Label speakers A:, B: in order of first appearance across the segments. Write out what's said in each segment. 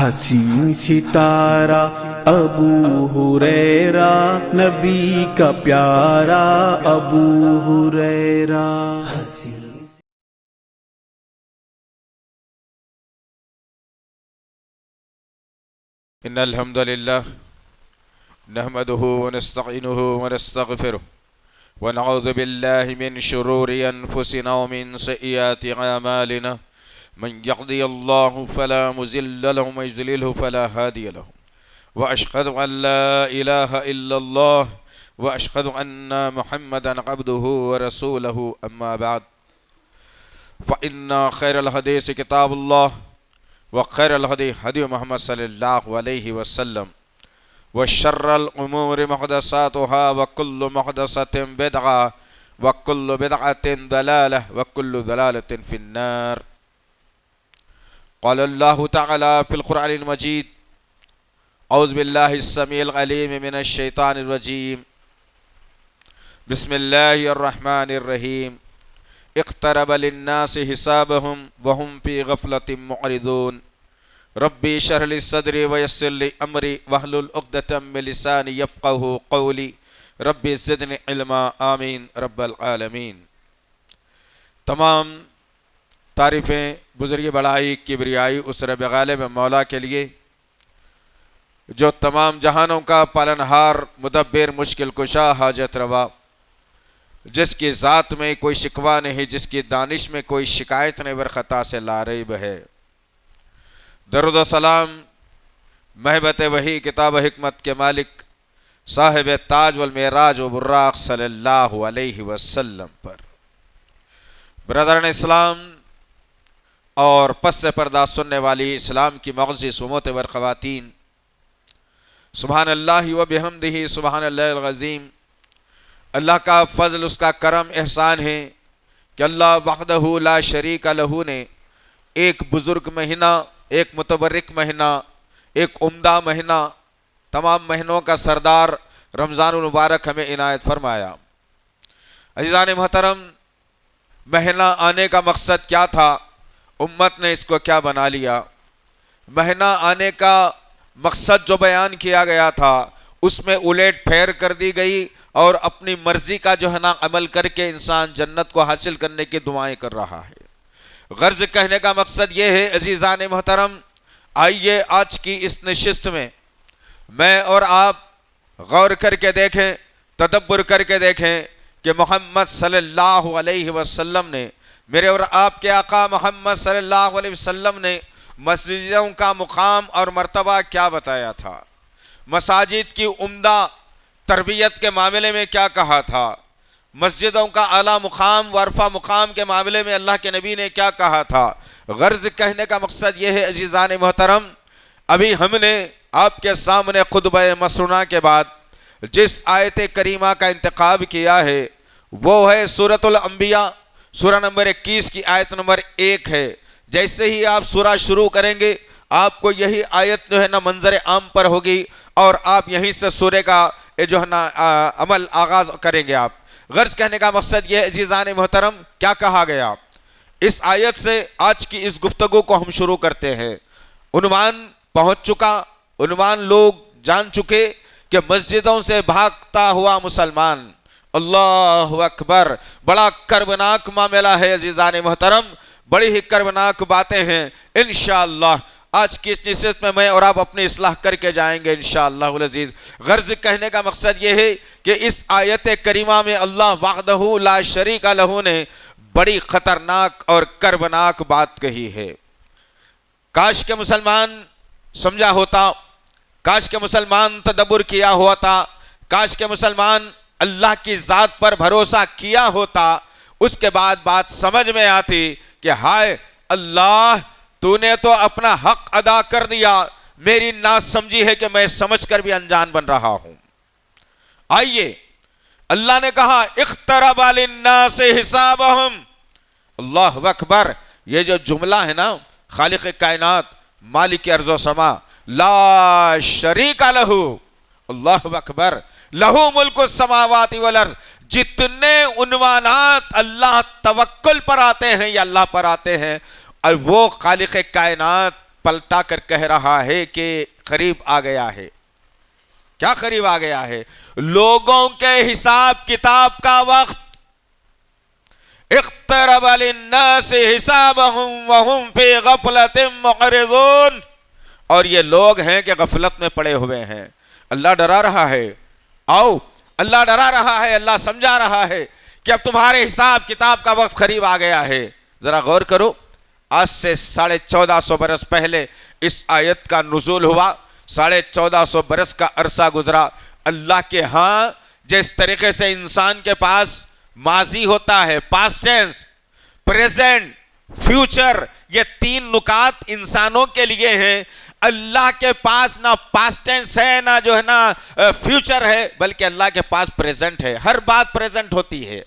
A: حسین ستارہ ابو ہریرہ، نبی کا پیارا ابو ہریرہ۔
B: ان الحمد للہ نحمده ونستعینه ونستغفره ونعوذ باللہ من شرور انفسنا ومن سیئات اعمالنا من یهده اللہ فلا مضل له ومن یضلل فلا هادی له واشهد ان لا الہ الا اللہ واشهد ان محمدا عبده ورسوله اما بعد فان خیر الحدیث کتاب اللہ وخیر الہدی ہدی محمد صلی اللہ علیہ وسلم وشر الامور محدثاتها وکل محدثۃ بدعہ وکل بدعۃ ضلالہ وکل ضلالۃ فی النار۔ قال اللہ تعالی فی القرآن المجید اعوذ باللہ السمیع العلیم من الشیطان الرجیم بسم اللہ الرحمن الرحیم اقترب للناس حسابهم وهم في غفلة معرضون ربی اشرح لی صدری ویسر لی امری واحلل عقدۃ من لسانی یفقهوا قولی ربی زدنی علما آمین رب العالمین۔ تمام تعریفیں بزرگی بڑائی کبریائی اس رب غالب مولا کے لیے جو تمام جہانوں کا پالنہار مدبر مشکل کشا حاجت روا، جس کی ذات میں کوئی شکوہ نہیں، جس کی دانش میں کوئی شکایت نہیں، برخطا سے لاریب ہے۔ درود و سلام محبت وحی کتاب حکمت کے مالک صاحب تاج والمعراج و براق صلی اللہ علیہ وسلم پر۔ برادران اسلام اور پس سے پردہ سننے والی اسلام کی معزز و معتبر خواتین، سبحان اللہ و بحمدہ سبحان اللہ العظیم۔ اللہ کا فضل، اس کا کرم احسان ہے کہ اللہ وحدہ لا شریک لہ نے ایک بزرگ مہینہ، ایک متبرک مہینہ، ایک عمدہ مہینہ، تمام مہینوں کا سردار رمضان المبارک ہمیں عنایت فرمایا۔ عزیزان محترم، مہینہ آنے کا مقصد کیا تھا؟ امت نے اس کو کیا بنا لیا؟ مہینہ آنے کا مقصد جو بیان کیا گیا تھا اس میں الٹ پھیر کر دی گئی، اور اپنی مرضی کا جو ہے نا عمل کر کے انسان جنت کو حاصل کرنے کی دعائیں کر رہا ہے۔ غرض کہنے کا مقصد یہ ہے عزیزان محترم، آئیے آج کی اس نشست میں میں اور آپ غور کر کے دیکھیں، تدبر کر کے دیکھیں کہ محمد صلی اللہ علیہ وسلم نے، میرے اور آپ کے آقا محمد صلی اللہ علیہ وسلم نے مسجدوں کا مقام اور مرتبہ کیا بتایا تھا، مساجد کی عمدہ تربیت کے معاملے میں کیا کہا تھا، مسجدوں کا اعلیٰ مقام و عرفہ مقام کے معاملے میں اللہ کے نبی نے کیا کہا تھا۔ غرض کہنے کا مقصد یہ ہے عزیزان محترم، ابھی ہم نے آپ کے سامنے خطبہ مسنونہ کے بعد جس آیت کریمہ کا انتخاب کیا ہے وہ ہے سورۃ الانبیاء، سورہ نمبر 21 کی آیت نمبر 1 ہے۔ جیسے ہی آپ سورہ شروع کریں گے آپ کو یہی آیت جو ہے نا منظر عام پر ہوگی، اور آپ یہیں سے سورہ کا جو ہے نا عمل آغاز کریں گے آپ۔ غرض کہنے کا مقصد یہ عزیزان محترم، کیا کہا گیا اس آیت سے؟ آج کی اس گفتگو کو ہم شروع کرتے ہیں۔ عنوان پہنچ چکا، عنوان لوگ جان چکے کہ مسجدوں سے بھاگتا ہوا مسلمان۔ اللہ اکبر، بڑا کربناک معاملہ ہے عزیزان محترم، بڑی ہی کربناک باتیں ہیں۔ انشاءاللہ آج کی اس نشست میں میں اور آپ اپنی اصلاح کر کے جائیں گے انشاءاللہ العزیز۔ غرض کہنے کا مقصد یہ ہے کہ اس آیت کریمہ میں اللہ وحدہ لا شریک لہ نے بڑی خطرناک اور کربناک بات کہی ہے۔ کاش کہ مسلمان سمجھا ہوتا، کاش کہ مسلمان تدبر کیا ہوتا، کاش کہ مسلمان اللہ کی ذات پر بھروسہ کیا ہوتا، اس کے بعد بات سمجھ میں آتی کہ ہائے اللہ، تو نے تو اپنا حق ادا کر دیا، میری ناز سمجھی ہے کہ میں سمجھ کر بھی انجان بن رہا ہوں۔ آئیے، اللہ نے کہا اقترب للناس حسابهم، اللہ اکبر۔ یہ جو جملہ ہے نا، خالق کائنات مالک ارض و سما لا شریک لہ، اللہ اکبر، لہو ملک السماوات والارض، جتنے عنوانات اللہ توکل پر آتے ہیں یا اللہ پر آتے ہیں، اور وہ خالق کائنات پلٹا کر کہہ رہا ہے کہ قریب آ گیا ہے. کیا قریب آ گیا ہے؟ لوگوں کے حساب کتاب کا وقت. اقترب للناس حسابهم وهم فی غفلۃ معرضون. اور یہ لوگ ہیں کہ غفلت میں پڑے ہوئے ہیں. اللہ ڈرا رہا ہے. آؤ، اللہ ڈرا رہا ہے، اللہ سمجھا رہا ہے کہ اب تمہارے حساب کتاب کا وقت قریب آ گیا ہے. ذرا غور کرو، آج سے 1450 برس پہلے اس آیت کا نزول ہوا. 1450 برس کا عرصہ گزرا. اللہ کے ہاں جس طریقے سے انسان کے پاس ماضی ہوتا ہے، پاسٹ ٹینس، پریزنٹ، فیوچر، یہ 3 نکات انسانوں کے لیے ہیں. اللہ کے پاس نہ پاسٹ ٹینس ہے، نہ جو ہے نا فیوچر ہے، بلکہ اللہ کے پاس پریزنٹ ہے. ہر بات پریزنٹ ہوتی ہے،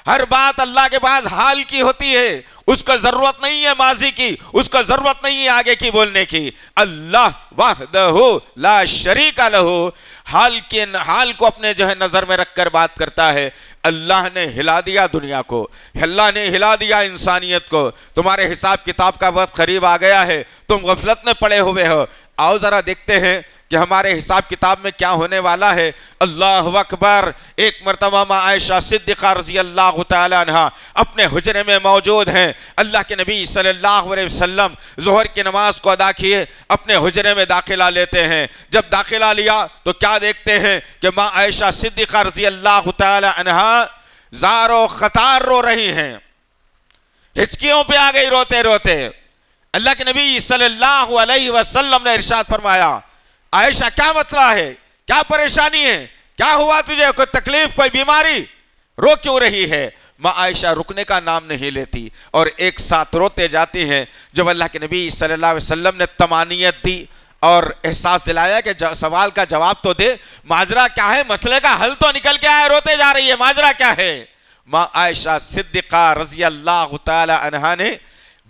B: ہر بات اللہ کے پاس حال کی ہوتی ہے. اس کو ضرورت نہیں ہے ماضی کی، اس کو ضرورت نہیں ہے آگے کی بولنے کی. اللہ وحدہ لا شریک لہ حال کو اپنے جو ہے نظر میں رکھ کر بات کرتا ہے. اللہ نے ہلا دیا دنیا کو، اللہ نے ہلا دیا انسانیت کو. تمہارے حساب کتاب کا وقت قریب آ گیا ہے، تم غفلت میں پڑے ہوئے ہو. آؤ ذرا دیکھتے ہیں کہ ہمارے حساب کتاب میں کیا ہونے والا ہے. اللہ اکبر. ایک مرتبہ ماں عائشہ صدیقہ رضی اللہ تعالی عنہ اپنے حجرے میں موجود ہیں. اللہ کے نبی صلی اللہ علیہ وسلم ظہر کی نماز کو ادا کیے اپنے حجرے میں داخلہ لیتے ہیں. جب داخلہ لیا تو کیا دیکھتے ہیں کہ ماں عائشہ صدیقہ رضی اللہ تعالی عنہ زار و خطار رو رہی ہیں. ہچکیوں پہ آ گئی روتے روتے. اللہ کے نبی صلی اللہ علیہ وسلم نے ارشاد فرمایا، عائشہ کیا مسئلہ ہے، کیا پریشانی ہے، کیا ہوا تجھے، کوئی تکلیف، کوئی بیماری، رو کیوں رہی ہے؟ ماں عائشہ رکنے کا نام نہیں لیتی اور ایک ساتھ روتے جاتی ہیں. جب اللہ کے نبی صلی اللہ علیہ وسلم نے طمانینت دی اور احساس دلایا کہ سوال کا جواب تو دے، ماجرا کیا ہے، مسئلے کا حل تو نکل کے آیا، روتے جا رہی ہے، ماجرا کیا ہے؟ ماں عائشہ صدیقہ رضی اللہ تعالی عنہا نے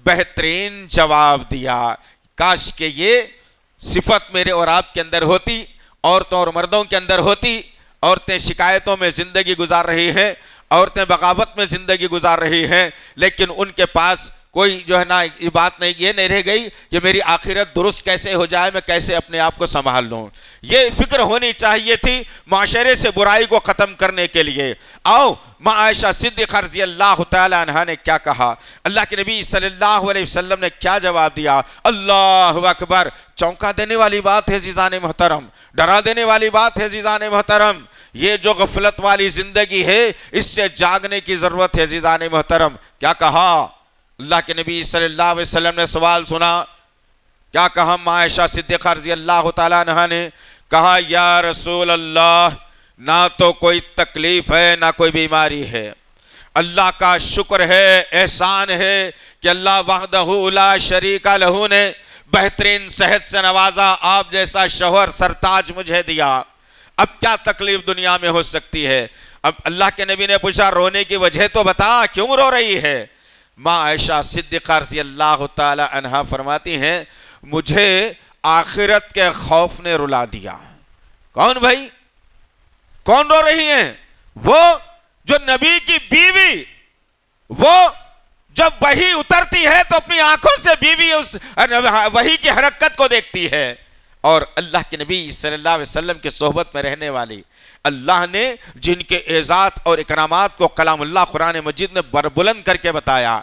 B: بہترین جواب دیا. کاش کہ یہ صفت میرے اور آپ کے اندر ہوتی، عورتوں اور مردوں کے اندر ہوتی. عورتیں شکایتوں میں زندگی گزار رہی ہیں، عورتیں بغاوت میں زندگی گزار رہی ہیں، لیکن ان کے پاس کوئی جو ہے نا یہ بات نہیں، یہ نہیں رہ گئی کہ میری آخرت درست کیسے ہو جائے، میں کیسے اپنے آپ کو سنبھال لوں. یہ فکر ہونی چاہیے تھی معاشرے سے برائی کو ختم کرنے کے لیے. آؤ ماں عائشہ صدیقہ رضی اللہ تعالی عنہا نے کیا کہا، اللہ کے نبی صلی اللہ علیہ وسلم نے کیا جواب دیا. اللہ اکبر. چونکا دینے والی بات ہے عزیزان محترم، ڈرا دینے والی بات ہے عزیزان محترم. یہ جو غفلت والی زندگی ہے اس سے جاگنے کی ضرورت ہے عزیزان محترم. کیا کہا اللہ کے نبی صلی اللہ علیہ وسلم نے؟ سوال سنا. کیا کہا ماں عائشہ صدیقہ رضی اللہ تعالیٰ عنہا نے؟ کہا یا رسول اللہ، نہ تو کوئی تکلیف ہے نہ کوئی بیماری ہے. اللہ کا شکر ہے، احسان ہے کہ اللہ وحدہ لا شریک لہ نے بہترین صحت سے نوازا، آپ جیسا شوہر سرتاج مجھے دیا. اب کیا تکلیف دنیا میں ہو سکتی ہے؟ اب اللہ کے نبی نے پوچھا رونے کی وجہ تو بتا، کیوں رو رہی ہے؟ ماں عائشہ صدیقہ رضی اللہ تعالی عنہا فرماتی ہیں مجھے آخرت کے خوف نے رلا دیا. کون بھائی؟ کون رو رہی ہیں؟ وہ جو نبی کی بیوی، وہ جب وحی اترتی ہے تو اپنی آنکھوں سے بیوی اس وحی کی حرکت کو دیکھتی ہے. اور اللہ کے نبی صلی اللہ علیہ وسلم کی صحبت میں رہنے والی، اللہ نے جن کے اعزاز اور اکرامات کو کلام اللہ قرآن مجید نے بربلند کر کے بتایا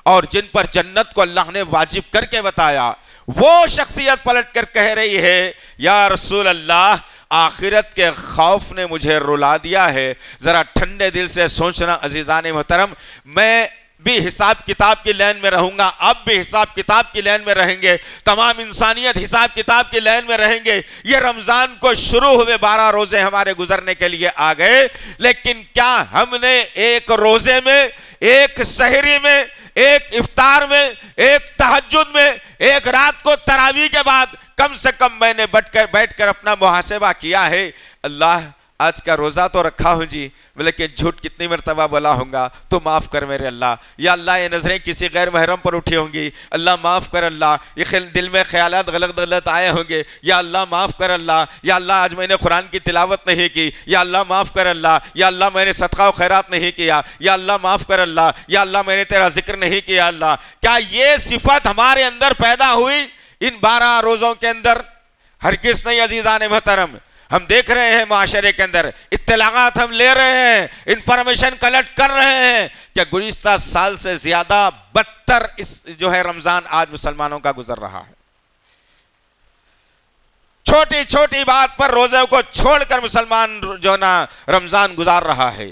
B: اور جن پر جنت کو اللہ نے واجب کر کے بتایا، وہ شخصیت پلٹ کر کہہ رہی ہے یا رسول اللہ آخرت کے خوف نے مجھے رلا دیا ہے. ذرا ٹھنڈے دل سے سوچنا عزیزان محترم، میں بھی حساب کتاب کی لائن میں رہوں گا، آپ بھی حساب کتاب کی لائن میں رہیں گے، تمام انسانیت حساب کتاب کی لائن میں رہیں گے. یہ رمضان کو شروع ہوئے 12 روزے ہمارے گزرنے کے لیے آ گئے، لیکن کیا ہم نے ایک روزے میں، ایک سحری میں، ایک افطار میں، ایک تہجد میں، ایک رات کو تراویح کے بعد کم سے کم میں نے بیٹھ کر اپنا محاسبہ کیا ہے؟ اللہ آج کا روزہ تو رکھا ہوں جی، لیکن جھوٹ کتنی مرتبہ بولا ہوں گا، تو معاف کر میرے اللہ. یا اللہ یہ نظریں کسی غیر محرم پر اٹھی ہوں گی، اللہ معاف کر اللہ. یہ دل میں خیالات غلط آئے ہوں گے، یا اللہ معاف کر اللہ. یا اللہ آج میں نے قرآن کی تلاوت نہیں کی، یا اللہ معاف کر اللہ. یا اللہ میں نے صدقہ و خیرات نہیں کیا، یا اللہ معاف کر اللہ. یا اللہ میں نے تیرا ذکر نہیں کیا اللہ. کیا یہ صفت ہمارے اندر پیدا ہوئی؟ ان 12 روزوں کے اندر ہرگز نہیں عزیزان محترم. ہم دیکھ رہے ہیں معاشرے کے اندر اطلاعات ہم لے رہے ہیں، انفارمیشن کلیکٹ کر رہے ہیں کہ گزشتہ سال سے زیادہ بدتر اس جو ہے رمضان آج مسلمانوں کا گزر رہا ہے. چھوٹی چھوٹی بات پر روزے کو چھوڑ کر مسلمان جو نا رمضان گزار رہا ہے.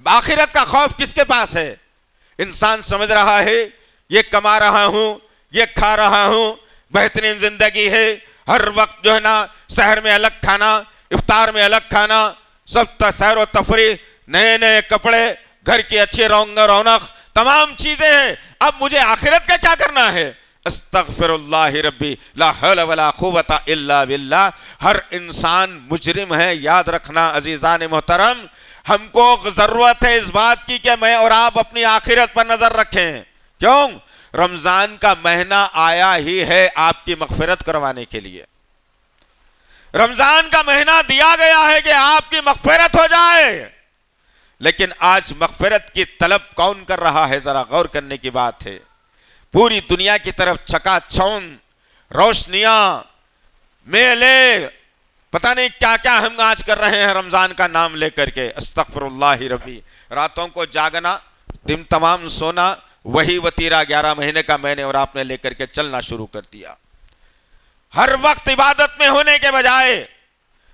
B: آخرت کا خوف کس کے پاس ہے؟ انسان سمجھ رہا ہے یہ کما رہا ہوں، یہ کھا رہا ہوں، بہترین زندگی ہے، ہر وقت جو ہے نا سحر میں الگ کھانا، افطار میں الگ کھانا، سب سیر و تفریح، نئے نئے کپڑے، گھر کی اچھی رونق، تمام چیزیں ہیں. اب مجھے آخرت کا کیا کرنا ہے؟ استغفر اللہ ربی لا حول ولا قوت الا باللہ. ہر انسان مجرم ہے، یاد رکھنا عزیزان محترم. ہم کو ضرورت ہے اس بات کی کہ میں اور آپ اپنی آخرت پر نظر رکھیں. کیوں؟ رمضان کا مہینہ آیا ہی ہے آپ کی مغفرت کروانے کے لیے. رمضان کا مہینہ دیا گیا ہے کہ آپ کی مغفرت ہو جائے. لیکن آج مغفرت کی طلب کون کر رہا ہے؟ ذرا غور کرنے کی بات ہے. پوری دنیا کی طرف چکا چوند روشنیاں، میلے، پتہ نہیں کیا کیا ہم آج کر رہے ہیں رمضان کا نام لے کر کے. استغفر اللہ ربی. راتوں کو جاگنا، دن تمام سونا، وہی وتیرا 11 مہینے کا میں نے اور آپ نے لے کر کے چلنا شروع کر دیا. ہر وقت عبادت میں ہونے کے بجائے،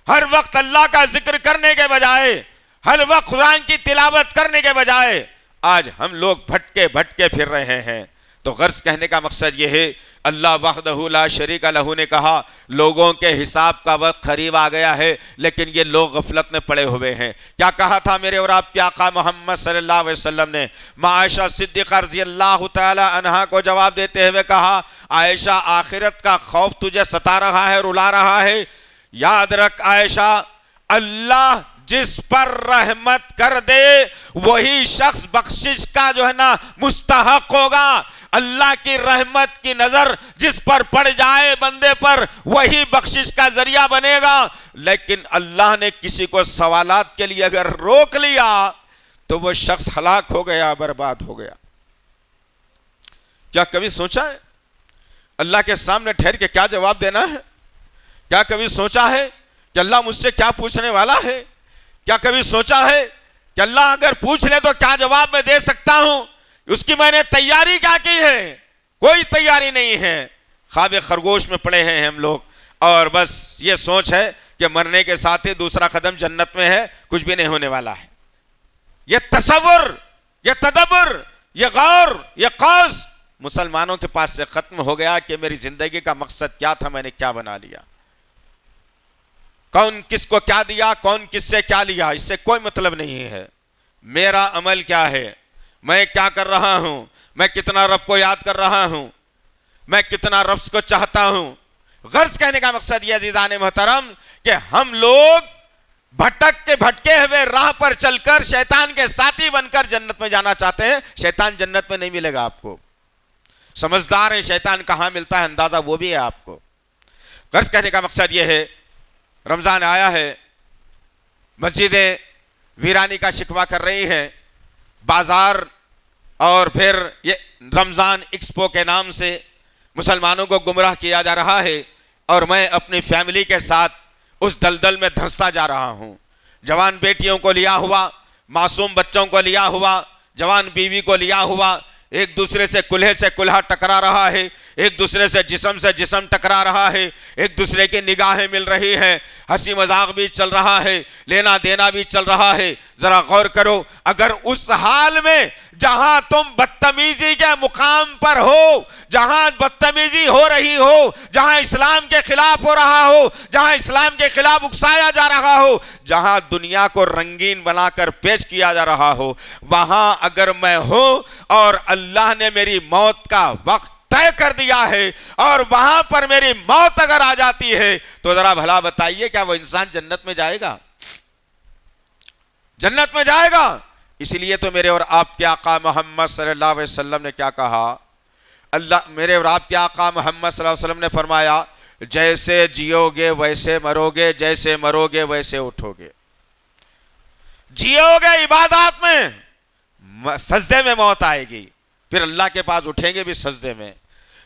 B: ہر وقت اللہ کا ذکر کرنے کے بجائے، ہر وقت قرآن کی تلاوت کرنے کے بجائے آج ہم لوگ بھٹکے پھر رہے ہیں. تو غرض کہنے کا مقصد یہ ہے، اللہ وحدہ لا شریک لہ نے کہا لوگوں کے حساب کا وقت قریب آ گیا ہے، لیکن یہ لوگ غفلت میں پڑے ہوئے ہیں. کیا کہا تھا میرے اور آپ کے آقا محمد صلی اللہ علیہ وسلم نے؟ عائشہ صدیقہ رضی اللہ تعالی عنہا کو جواب دیتے ہوئے کہا، عائشہ آخرت کا خوف تجھے ستا رہا ہے، رلا رہا ہے. یاد رکھ عائشہ، اللہ جس پر رحمت کر دے وہی شخص بخشش کا جو ہے نا مستحق ہوگا. اللہ کی رحمت کی نظر جس پر پڑ جائے بندے پر وہی بخشش کا ذریعہ بنے گا. لیکن اللہ نے کسی کو سوالات کے لیے اگر روک لیا تو وہ شخص ہلاک ہو گیا، برباد ہو گیا. کیا کبھی سوچا ہے اللہ کے سامنے ٹھہر کے کیا جواب دینا ہے؟ کیا کبھی سوچا ہے کہ اللہ مجھ سے کیا پوچھنے والا ہے؟ کیا کبھی سوچا ہے کہ اللہ اگر پوچھ لے تو کیا جواب میں دے سکتا ہوں؟ اس کی میں نے تیاری کیا کی ہے؟ کوئی تیاری نہیں ہے. خواب خرگوش میں پڑے ہیں ہم لوگ، اور بس یہ سوچ ہے کہ مرنے کے ساتھ ہی دوسرا قدم جنت میں ہے، کچھ بھی نہیں ہونے والا ہے. یہ تصور، یہ تدبر، یہ غور، یہ قوس مسلمانوں کے پاس سے ختم ہو گیا کہ میری زندگی کا مقصد کیا تھا، میں نے کیا بنا لیا. کون کس کو کیا دیا، کون کس سے کیا لیا، اس سے کوئی مطلب نہیں ہے. میرا عمل کیا ہے، میں کیا کر رہا ہوں، میں کتنا رب کو یاد کر رہا ہوں، میں کتنا رب کو چاہتا ہوں. غرض کہنے کا مقصد یہ عزیزان محترم کہ ہم لوگ بھٹکے ہوئے راہ پر چل کر شیطان کے ساتھی بن کر جنت میں جانا چاہتے ہیں. شیطان جنت میں نہیں ملے گا آپ کو. سمجھدار ہے شیطان کہاں ملتا ہے، اندازہ وہ بھی ہے آپ کو. غرض کہنے کا مقصد یہ ہے، رمضان آیا ہے، مسجدیں ویرانی کا شکوہ کر رہی ہیں، بازار اور پھر یہ رمضان ایکسپو کے نام سے مسلمانوں کو گمراہ کیا جا رہا ہے. اور میں اپنی فیملی کے ساتھ اس دلدل میں دھنستا جا رہا ہوں. جوان بیٹیوں کو لیا ہوا، معصوم بچوں کو لیا ہوا، جوان بیوی کو لیا ہوا، ایک دوسرے سے کلہا ٹکرا رہا ہے، ایک دوسرے سے جسم ٹکرا رہا ہے، ایک دوسرے کی نگاہیں مل رہی ہیں، ہنسی مذاق بھی چل رہا ہے، لینا دینا بھی چل رہا ہے. ذرا غور کرو، اگر اس حال میں جہاں تم بدتمیزی کے مقام پر ہو، جہاں بدتمیزی ہو رہی ہو، جہاں اسلام کے خلاف ہو رہا ہو، جہاں اسلام کے خلاف اکسایا جا رہا ہو، جہاں دنیا کو رنگین بنا کر پیش کیا جا رہا ہو، وہاں اگر میں ہوں اور اللہ نے میری موت کا وقت طے کر دیا ہے اور وہاں پر میری موت اگر آ جاتی ہے تو ذرا بھلا بتائیے کیا وہ انسان جنت میں جائے گا؟ جنت میں جائے گا. اس لیے تو میرے اور آپ کے آقا محمد صلی اللہ علیہ وسلم نے کیا کہا؟ اللہ میرے اور آپ کے آقا محمد صلی اللہ علیہ وسلم نے فرمایا، جیسے جیو گے ویسے مرو گے، جیسے مرو گے ویسے اٹھو گے. جیو گے عبادات میں، سجدے میں موت آئے گی، پھر اللہ کے پاس اٹھیں گے بھی سجدے میں.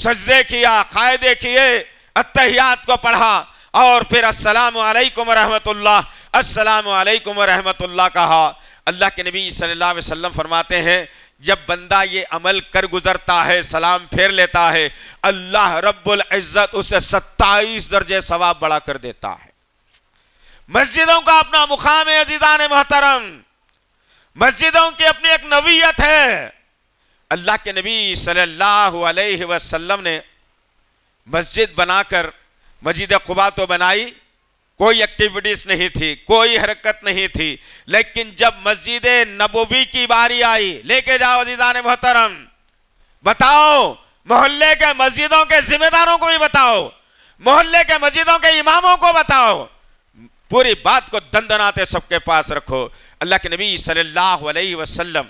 B: سجدے کیا، قاعدے کیے، اتحیات کو پڑھا اور پھر السلام علیکم ورحمۃ اللہ، السلام علیکم ورحمۃ اللہ کہا۔ اللہ کے نبی صلی اللہ علیہ وسلم فرماتے ہیں جب بندہ یہ عمل کر گزرتا ہے، سلام پھیر لیتا ہے، اللہ رب العزت اسے 27 درجے ثواب بڑھا کر دیتا ہے۔ مسجدوں کا اپنا مقام ہے عزیزان محترم، مسجدوں کی اپنی ایک نوعیت ہے۔ اللہ کے نبی صلی اللہ علیہ وسلم نے مسجد بنا کر، مسجد قباء تو بنائی، کوئی ایکٹیویٹیز نہیں تھی، کوئی حرکت نہیں تھی، لیکن جب مسجد نبوی کی باری آئی، لے کے جاؤ عزیزان محترم، بتاؤ محلے کے مسجدوں کے ذمہ داروں کو بھی بتاؤ، محلے کے مسجدوں کے اماموں کو بتاؤ، پوری بات کو دندناتے سب کے پاس رکھو۔ اللہ کے نبی صلی اللہ علیہ وسلم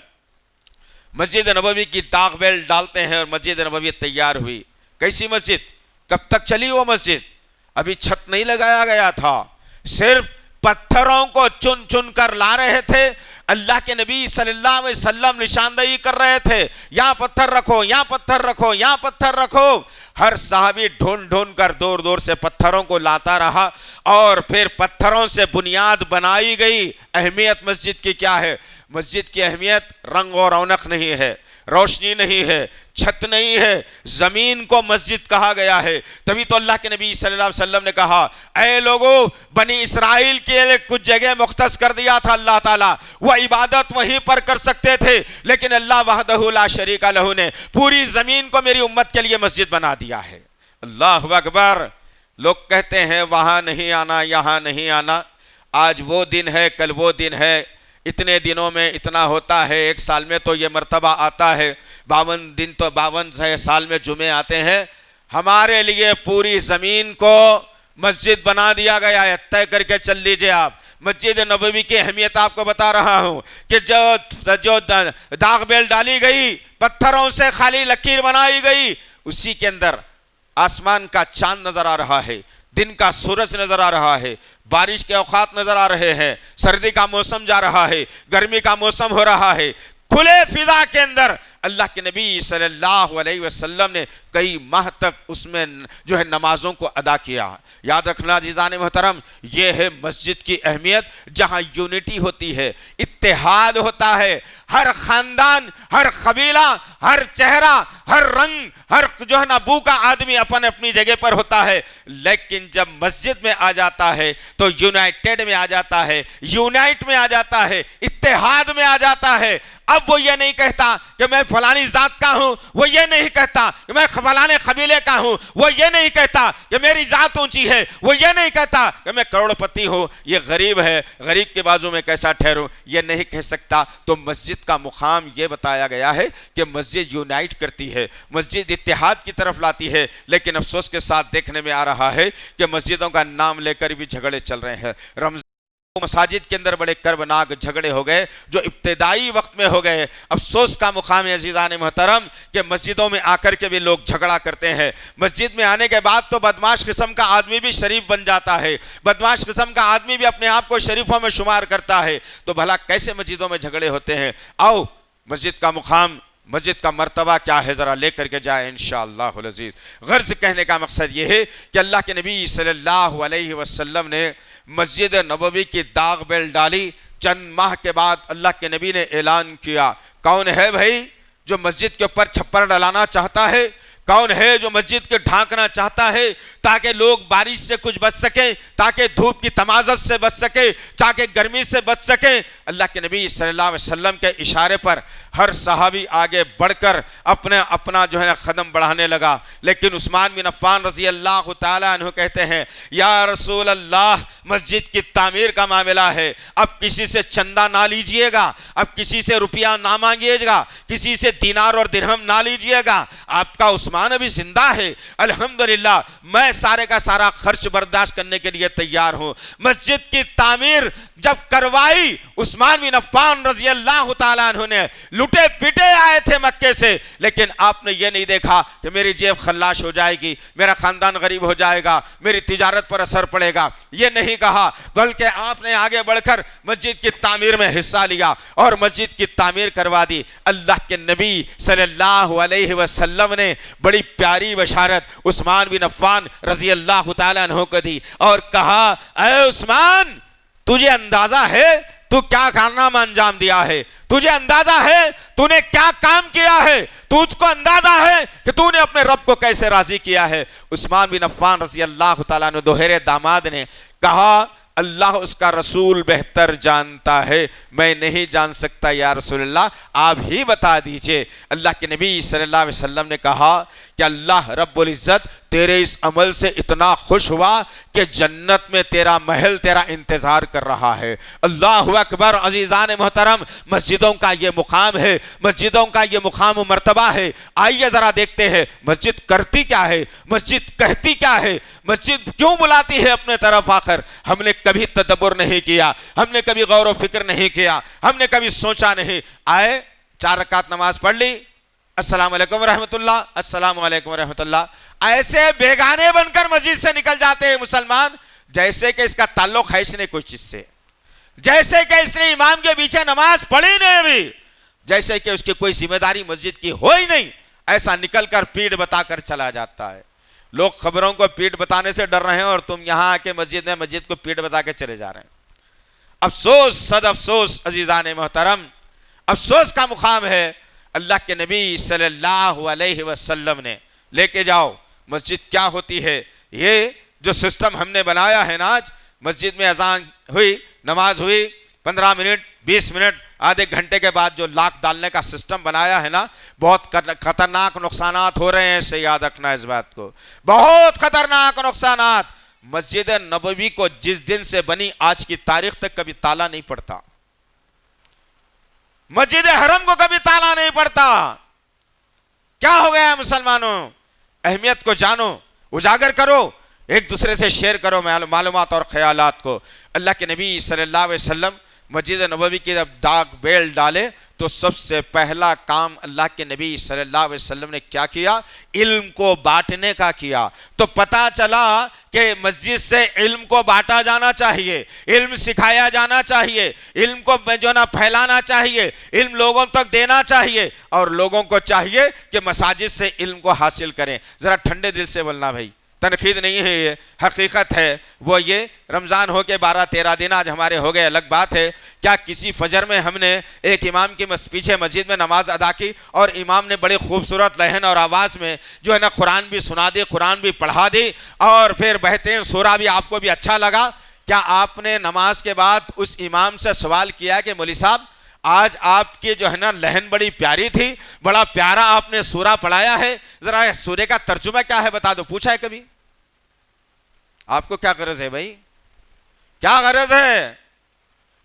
B: مسجد نبوی کی داغ بیل ڈالتے ہیں اور مسجد نبوی تیار ہوئی۔ کیسی مسجد؟ کب تک چلی وہ مسجد؟ ابھی چھت نہیں لگایا گیا تھا، صرف پتھروں کو چن چن کر لا رہے تھے۔ اللہ کے نبی صلی اللہ علیہ وسلم نشاندہی کر رہے تھے، یہاں پتھر رکھو، یہاں پتھر رکھو، یہاں پتھر رکھو۔ ہر صحابی ڈھونڈ ڈھونڈ کر دور دور سے پتھروں کو لاتا رہا اور پھر پتھروں سے بنیاد بنائی گئی۔ اہمیت مسجد کی کیا ہے؟ مسجد کی اہمیت رنگ و رونق نہیں ہے، روشنی نہیں ہے، چھت نہیں ہے، زمین کو مسجد کہا گیا ہے۔ تبھی تو اللہ کے نبی صلی اللہ علیہ وسلم نے کہا اے لوگو، بنی اسرائیل کے لیے کچھ جگہ مختص کر دیا تھا اللہ تعالیٰ، وہ عبادت وہیں پر کر سکتے تھے، لیکن اللہ وحدہ لا شریک لہ نے پوری زمین کو میری امت کے لیے مسجد بنا دیا ہے۔ اللہ اکبر۔ لوگ کہتے ہیں وہاں نہیں آنا، یہاں نہیں آنا، آج وہ دن ہے، کل وہ دن ہے، اتنے دنوں میں اتنا ہوتا ہے، ایک سال میں تو یہ مرتبہ آتا ہے، 52 دن تو 52 سال میں جمعے آتے ہیں۔ ہمارے لیے پوری زمین کو مسجد بنا دیا گیا ہے، طے کر کے چل لیجئے آپ۔ مسجد نبوی کی اہمیت آپ کو بتا رہا ہوں کہ جو داغ بیل ڈالی گئی، پتھروں سے خالی لکیر بنائی گئی، اسی کے اندر آسمان کا چاند نظر آ رہا ہے، دن کا سورج نظر آ رہا ہے، بارش کے اوقات نظر آ رہے ہیں، سردی کا موسم جا رہا ہے، گرمی کا موسم ہو رہا ہے، کھلے فضا کے اندر اللہ کے نبی صلی اللہ علیہ وسلم نے کئی ماہ تک اس میں جو ہے نمازوں کو ادا کیا۔ یاد رکھنا عزیزان محترم، یہ ہے مسجد کی اہمیت، جہاں یونٹی ہوتی ہے، اتحاد ہوتا ہے، ہر خاندان، ہر قبیلہ، ہر چہرہ، ہر رنگ، ہر جو ہے نا بو کا آدمی اپنی جگہ پر ہوتا ہے، لیکن جب مسجد میں آ جاتا ہے تو یونائٹڈ میں آ جاتا ہے، یونائٹ میں آ جاتا ہے، اتحاد میں آ جاتا ہے۔ اب وہ یہ نہیں کہتا کہ میں فلانی ذات کا ہوں، وہ یہ نہیں کہتا کہ میں فلانے قبیلے کا ہوں، وہ یہ نہیں کہتا کہ میری ذات اونچی ہے، وہ یہ نہیں کہتا کہ میں کروڑ پتی ہوں، یہ غریب ہے، غریب کے بازو میں کیسا ٹھہروں، یہ نہیں کہہ سکتا۔ تو مسجد کا مقام یہ بتایا گیا ہے کہ مسجد یونائٹ کرتی ہے، مسجد اتحاد کی طرف لاتی ہے، لیکن افسوس کے ساتھ دیکھنے میں آ رہا ہے کہ مسجدوں کا نام لے کر بھی جھگڑے چل رہے ہیں۔ رمضان مساجد کے اندر بڑے کربناک جھگڑے ہو گئے جو ابتدائی وقت میں ہو گئے۔ افسوس کا مقام ہے عزیزان محترم کہ مسجدوں میں آ کر کے بھی لوگ جھگڑا کرتے ہیں۔ مسجد میں آنے کے بعد تو بدمعاش قسم کا آدمی بھی شریف بن جاتا ہے، بدمعاش قسم کا آدمی بھی اپنے آپ کو شریفوں میں شمار کرتا ہے، تو بھلا کیسے مسجدوں میں جھگڑے ہوتے ہیں؟ آؤ مسجد کا مقام، مسجد کا مرتبہ کیا ہے ذرا لے کر کے جائے انشاءاللہ العزیز۔ غرض کہنے کا مقصد یہ ہے کہ اللہ کے نبی صلی اللہ علیہ وسلم نے مسجد نبوی کی داغ بیل ڈالی، چند ماہ کے بعد اللہ کے نبی نے اعلان کیا، کون ہے بھائی جو مسجد کے اوپر چھپر ڈلانا چاہتا ہے؟ کون ہے جو مسجد کے ڈھانکنا چاہتا ہے تاکہ لوگ بارش سے کچھ بچ سکیں، تاکہ دھوپ کی تمازت سے بچ سکیں، تاکہ گرمی سے بچ سکیں؟ اللہ کے نبی صلی اللہ علیہ وسلم کے اشارے پر ہر صحابی آگے بڑھ کر اپنا جو ہے قدم بڑھانے لگا، لیکن عثمان بن عفان رضی اللہ تعالیٰ عنہ کہتے ہیں یا رسول اللہ، مسجد کی تعمیر کا معاملہ ہے، اب کسی سے چندہ نہ لیجئے گا، اب کسی سے روپیہ نہ مانگیے گا، کسی سے دینار اور درہم نہ لیجئے گا، آپ کا عثمان ابھی زندہ ہے، الحمدللہ میں سارے کا سارا خرچ برداشت کرنے کے لیے تیار ہوں۔ مسجد کی تعمیر جب کروائی عثمان بن عفان رضی اللہ تعالیٰ عنہ نے، لٹے پیٹے آئے تھے مکے سے، لیکن آپ نے یہ نہیں دیکھا کہ میری جیب خلاش ہو جائے گی، میرا خاندان غریب ہو جائے گا، میری تجارت پر اثر پڑے گا، یہ نہیں کہا، بلکہ آپ نے آگے بڑھ کر مسجد کی تعمیر میں حصہ لیا اور مسجد کی تعمیر کروا دی۔ اللہ کے نبی صلی اللہ علیہ وسلم نے بڑی پیاری بشارت عثمان بن عفان رضی اللہ تعالیٰ عنہ کو دی اور کہا، اے عثمان، تجھے اندازہ ہے تو کیا کارنامہ انجام دیا ہے؟ تجھے اندازہ ہے تو نے کیا کام کیا ہے؟ تجھ کو اندازہ ہے کہ تو نے اپنے رب کو کیسے راضی کیا ہے؟ عثمان بن عفان رضی اللہ تعالیٰ عنہ دوہرے داماد نے کہا، اللہ اس کا رسول بہتر جانتا ہے، میں نہیں جان سکتا یا رسول اللہ، آپ ہی بتا دیجئے۔ اللہ کے نبی صلی اللہ علیہ وسلم نے کہا کہ اللہ رب العزت تیرے اس عمل سے اتنا خوش ہوا کہ جنت میں تیرا محل تیرا انتظار کر رہا ہے۔ اللہ اکبر۔ عزیزان محترم، مسجدوں کا یہ مقام ہے، مسجدوں کا یہ مقام و مرتبہ ہے۔ آئیے ذرا دیکھتے ہیں مسجد کرتی کیا ہے، مسجد کہتی کیا ہے، مسجد کیوں بلاتی ہے اپنے طرف آخر۔ ہم نے کبھی تدبر نہیں کیا، ہم نے کبھی غور و فکر نہیں کیا، ہم نے کبھی سوچا نہیں۔ آئے 4 رکعت نماز پڑھ لی، السلام علیکم ورحمۃ اللہ، السلام علیکم ورحمۃ اللہ، ایسے بیگانے بن کر مسجد سے نکل جاتے ہیں مسلمان جیسے کہ اس کا تعلق ہے اس نے کوئی چیز سے، جیسے کہ اس نے امام کے پیچھے نماز پڑھی نہیں بھی، جیسے کہ اس کی کوئی ذمہ داری مسجد کی ہو ہی نہیں، ایسا نکل کر پیٹ بتا کر چلا جاتا ہے۔ لوگ خبروں کو پیٹ بتانے سے ڈر رہے ہیں اور تم یہاں آ کے مسجد کو پیٹ بتا کے چلے جا رہے ہیں۔ افسوس، صد افسوس عزیزان محترم، افسوس کا مقام ہے۔ اللہ کے نبی صلی اللہ علیہ وسلم نے لے کے جاؤ مسجد کیا ہوتی ہے۔ یہ جو سسٹم ہم نے بنایا ہے نا، آج مسجد میں اذان ہوئی، نماز ہوئی، 15 منٹ 20 منٹ آدھے گھنٹے کے بعد جو لاک ڈالنے کا سسٹم بنایا ہے نا، بہت خطرناک نقصانات ہو رہے ہیں، اسے یاد رکھنا اس بات کو، بہت خطرناک نقصانات۔ مسجد نبوی کو جس دن سے بنی آج کی تاریخ تک کبھی تالا نہیں پڑتا، مسجد حرم کو کبھی تالا نہیں پڑتا۔ کیا ہو گیا ہے مسلمانوں؟ اہمیت کو جانو، اجاگر کرو، ایک دوسرے سے شیئر کرو معلومات اور خیالات کو۔ اللہ کے نبی صلی اللہ علیہ وسلم مسجد نبوی کی جب ڈاک بیل ڈالے تو سب سے پہلا کام اللہ کے نبی صلی اللہ علیہ وسلم نے کیا کیا؟ علم کو بانٹنے کا کیا۔ تو پتا چلا کہ مسجد سے علم کو بانٹا جانا چاہیے، علم سکھایا جانا چاہیے، علم کو جو نا پھیلانا چاہیے، علم لوگوں تک دینا چاہیے، اور لوگوں کو چاہیے کہ مساجد سے علم کو حاصل کریں۔ ذرا ٹھنڈے دل سے بولنا بھائی، تنقید نہیں ہے، یہ حقیقت ہے۔ وہ یہ رمضان ہو کے 12-13 دن آج ہمارے ہو گئے، الگ بات ہے۔ کیا کسی فجر میں ہم نے ایک امام کے پیچھے مسجد میں نماز ادا کی اور امام نے بڑے خوبصورت لہن اور آواز میں جو ہے نا قرآن بھی سنا دی، قرآن بھی پڑھا دی، اور پھر بہترین سورہ بھی آپ کو بھی اچھا لگا؟ کیا آپ نے نماز کے بعد اس امام سے سوال کیا کہ مولوی صاحب آج آپ کی جو ہے نا لہن بڑی پیاری تھی، بڑا پیارا آپ نے سورہ پڑھایا ہے، ذرا سورے کا ترجمہ کیا ہے بتا دو؟ پوچھا ہے کبھی؟ آپ کو کیا غرض ہے بھائی؟ کیا غرض ہے؟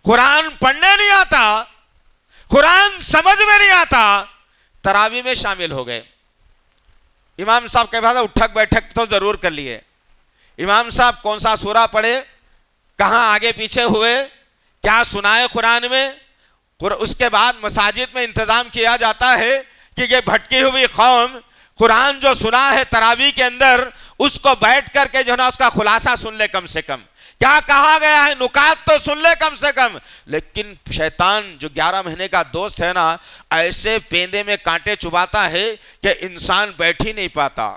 B: قرآن پڑھنے نہیں آتا، قرآن سمجھ میں نہیں آتا، تراویح میں شامل ہو گئے۔ امام صاحب کے بعد اٹھک بیٹھک تو ضرور کر لیے، امام صاحب کون سا سورہ پڑھے، کہاں آگے پیچھے ہوئے، کیا سنائے قرآن میں۔ اس کے بعد مساجد میں انتظام کیا جاتا ہے کہ یہ بھٹکی ہوئی قوم قرآن جو سنا ہے تراویح کے اندر، اس کو بیٹھ کر کے جو ہے نا اس کا خلاصہ سن لے، کم سے کم کیا کہا گیا ہے، نکات تو سن لے کم سے کم۔ لیکن شیطان جو 11 مہینے کا دوست ہے نا، ایسے پیندے میں کانٹے چباتا ہے کہ انسان بیٹھ ہی نہیں پاتا،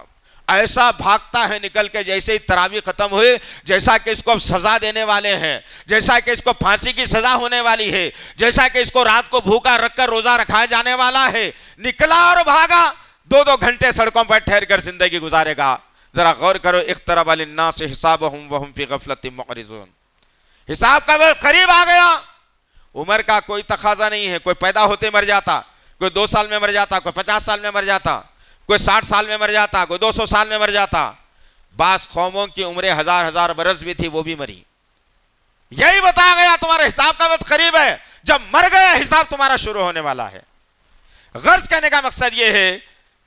B: ایسا بھاگتا ہے نکل کے، جیسے ہی تراویح ختم ہوئے، جیسا کہ اس کو سزا دینے والے ہیں، جیسا کہ اس کو پھانسی کی سزا ہونے والی ہے، جیسا کہ اس کو رات کو بھوکا رکھ کر روزہ رکھایا جانے والا ہے، نکلا اور بھاگا، 2 گھنٹے سڑکوں پر ٹھہر کر زندگی گزارے گا۔ ذرا غور کرو، اقترب للناس حسابهم وهم في غفلة معرضون، حساب کا وقت قریب آ گیا۔ عمر کا کوئی تقاضا نہیں ہے، کوئی پیدا ہوتے مر جاتا، کوئی 2 سال میں مر جاتا، کوئی 50 سال میں مر جاتا، کوئی 60 سال میں مر جاتا، کوئی 200 سال میں مر جاتا۔ بعض قوموں کی عمریں 1000 برس بھی تھی، وہ بھی مری۔ یہی بتا گیا تمہارے حساب کا وقت قریب ہے، جب مر گیا حساب تمہارا شروع ہونے والا ہے۔ غرض کہنے کا مقصد یہ ہے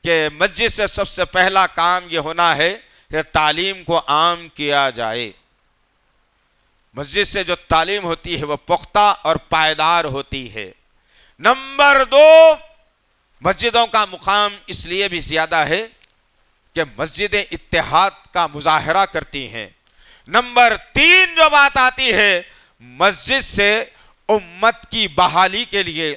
B: کہ مسجد سے سب سے پہلا کام یہ ہونا ہے کہ تعلیم کو عام کیا جائے۔ مسجد سے جو تعلیم ہوتی ہے وہ پختہ اور پائیدار ہوتی ہے۔ نمبر 2، مسجدوں کا مقام اس لیے بھی زیادہ ہے کہ مسجدیں اتحاد کا مظاہرہ کرتی ہیں۔ نمبر 3 جو بات آتی ہے، مسجد سے امت کی بحالی کے لیے،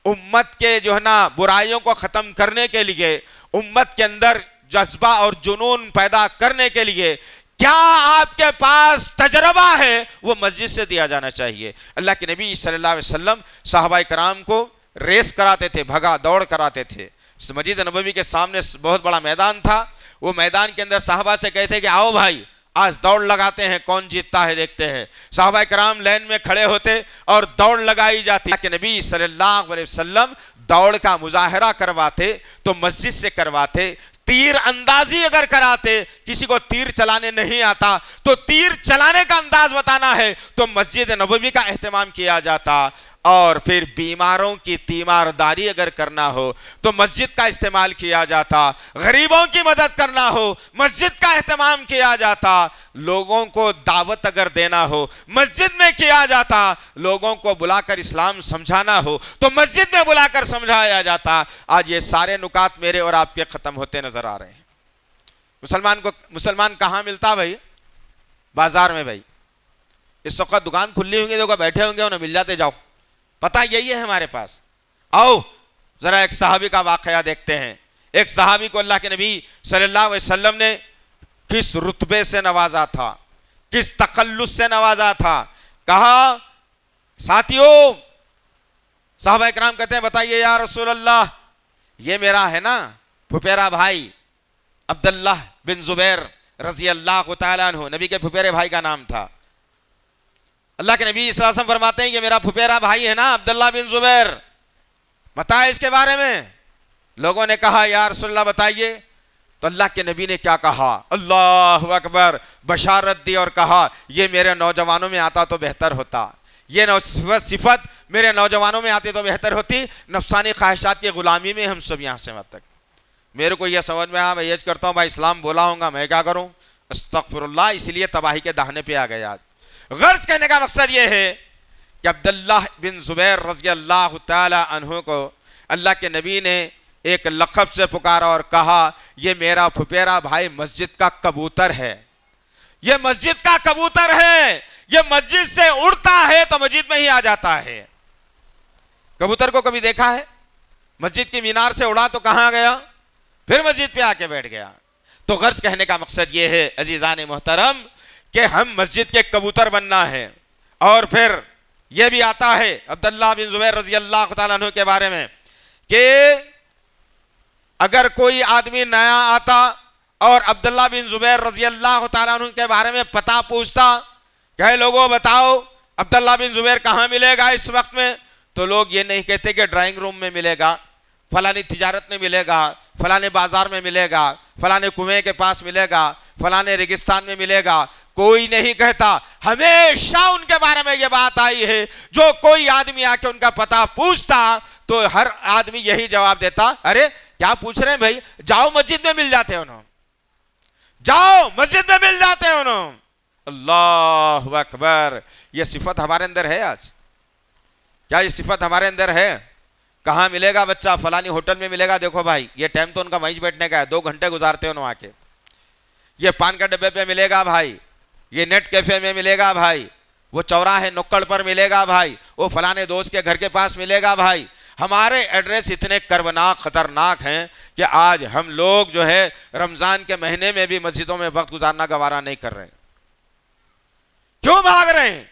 B: امت کے جو ہے نا برائیوں کو ختم کرنے کے لیے، امت کے اندر جذبہ اور جنون پیدا کرنے کے لیے کیا آپ کے پاس تجربہ ہے، وہ مسجد سے دیا جانا چاہیے۔ اللہ کے نبی صلی اللہ علیہ وسلم صحابہ کرام کو ریس کراتے تھے، بھگا دوڑ کراتے تھے۔ مسجد نبوی کے سامنے بہت بڑا میدان تھا، وہ میدان کے اندر صحابہ سے کہتے کہ آؤ بھائی آج دوڑ لگاتے ہیں، کون جیتتا ہے دیکھتے ہیں۔ صحابہ کرام لائن میں کھڑے ہوتے اور دوڑ لگائی جاتی۔ کہ نبی صلی اللہ علیہ وسلم دوڑ کا مظاہرہ کرواتے تو مسجد سے کرواتے۔ تیر اندازی اگر کراتے، کسی کو تیر چلانے نہیں آتا تو تیر چلانے کا انداز بتانا ہے تو مسجد نبوی کا اہتمام کیا جاتا۔ اور پھر بیماروں کی تیمارداری اگر کرنا ہو تو مسجد کا استعمال کیا جاتا، غریبوں کی مدد کرنا ہو مسجد کا اہتمام کیا جاتا، لوگوں کو دعوت اگر دینا ہو مسجد میں کیا جاتا، لوگوں کو بلا کر اسلام سمجھانا ہو تو مسجد میں بلا کر سمجھایا جاتا۔ آج یہ سارے نکات میرے اور آپ کے ختم ہوتے نظر آ رہے ہیں۔ مسلمان کہاں ملتا بھائی؟ بازار میں بھائی۔ اس وقت دکان کھلی ہوں گی، دیکھو بیٹھے ہوں گے، انہیں مل جاتے، جاؤ، پتہ یہی ہے ہمارے پاس۔ آؤ ذرا ایک صحابی کا واقعہ دیکھتے ہیں۔ ایک صحابی کو اللہ کے نبی صلی اللہ علیہ وسلم نے کس رتبے سے نوازا تھا، کس تخلص سے نوازا تھا۔ کہا ساتھیوں، صحابہ اکرام کہتے ہیں بتائیے یا رسول اللہ، یہ میرا ہے نا پھپھیرا بھائی عبداللہ بن زبیر رضی اللہ تعالیٰ عنہ، نبی کے پھپھیرے بھائی کا نام تھا۔ اللہ کے نبی صلی اللہ علیہ وسلم فرماتے ہیں یہ میرا پھپھیرا بھائی ہے نا عبداللہ بن زبیر، بتائے اس کے بارے میں۔ لوگوں نے کہا یا رسول اللہ بتائیے۔ تو اللہ کے نبی نے کیا کہا؟ اللہ اکبر، بشارت دی اور کہا یہ میرے نوجوانوں میں آتا تو بہتر ہوتا، یہ صفت میرے نوجوانوں میں آتی تو بہتر ہوتی۔ نفسانی خواہشات کی غلامی میں ہم سب یہاں سے وہاں تک۔ میرے کو یہ سمجھ میں آیا، میں یہ کرتا ہوں بھائی اسلام بولا ہوں گا، میں کیا کروں؟ استغفر اللہ، اس لیے تباہی کے دہانے پہ آ گیا۔ غرض کہنے کا مقصد یہ ہے کہ عبداللہ بن زبیر رضی اللہ تعالی عنہ کو اللہ کے نبی نے ایک لقب سے پکارا اور کہا یہ میرا پھپھیرا بھائی مسجد کا کبوتر ہے، یہ مسجد کا کبوتر ہے، یہ مسجد سے اڑتا ہے تو مسجد میں ہی آ جاتا ہے۔ کبوتر کو کبھی دیکھا ہے؟ مسجد کی مینار سے اڑا تو کہاں گیا؟ پھر مسجد پہ آ کے بیٹھ گیا۔ تو غرض کہنے کا مقصد یہ ہے عزیزان محترم کہ ہم مسجد کے کبوتر بننا ہے۔ اور پھر یہ بھی آتا ہے عبداللہ بن زبیر رضی اللہ تعالیٰ عنہ کے بارے میں کہ اگر کوئی آدمی نیا آتا اور عبداللہ بن زبیر رضی اللہ تعالیٰ عنہ کے بارے میں پتہ پوچھتا کہ لوگوں بتاؤ عبداللہ بن زبیر کہاں ملے گا اس وقت میں، تو لوگ یہ نہیں کہتے کہ ڈرائنگ روم میں ملے گا، فلانی تجارت میں ملے گا، فلانے بازار میں ملے گا، فلانے کنویں کے پاس ملے گا، فلانے ریگستان میں ملے گا۔ کوئی نہیں کہتا، ہمیشہ ان کے بارے میں یہ بات آئی ہے جو کوئی آدمی آ کے ان کا پتہ پوچھتا تو ہر آدمی یہی جواب دیتا، ارے کیا پوچھ رہے ہیں بھائی، جاؤ مسجد میں مل جاتے انہوں، جاؤ مسجد میں مل جاتے انہوں۔ اللہ اکبر، یہ صفت ہمارے اندر ہے آج؟ کیا یہ صفت ہمارے اندر ہے؟ کہاں ملے گا بچہ؟ فلانی ہوٹل میں ملے گا، دیکھو بھائی یہ ٹائم تو ان کا وہیں بیٹھنے کا ہے، 2 گھنٹے گزارتے انہوں آ کے۔ یہ پان کا ڈبے پہ ملے گا بھائی، یہ نیٹ کیفے میں ملے گا بھائی، وہ چوراہے نکڑ پر ملے گا بھائی، وہ فلانے دوست کے گھر کے پاس ملے گا بھائی۔ ہمارے ایڈریس اتنے کربناک خطرناک ہیں کہ آج ہم لوگ جو ہے رمضان کے مہینے میں بھی مسجدوں میں وقت گزارنا گوارا نہیں کر رہے۔ کیوں بھاگ رہے ہیں؟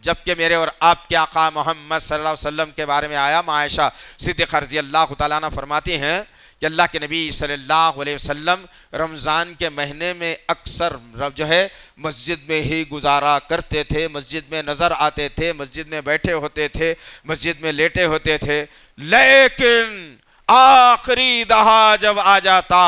B: جبکہ میرے اور آپ کے آقا محمد صلی اللہ علیہ وسلم کے بارے میں آیا، عائشہ صدیقہ رضی اللہ تعالیٰ عنہ فرماتی ہیں کہ اللہ کے نبی صلی اللہ علیہ وسلم رمضان کے مہینے میں اکثر جو ہے مسجد میں ہی گزارا کرتے تھے، مسجد میں نظر آتے تھے، مسجد میں بیٹھے ہوتے تھے، مسجد میں لیٹے ہوتے تھے۔ لیکن آخری دہا جب آ جاتا،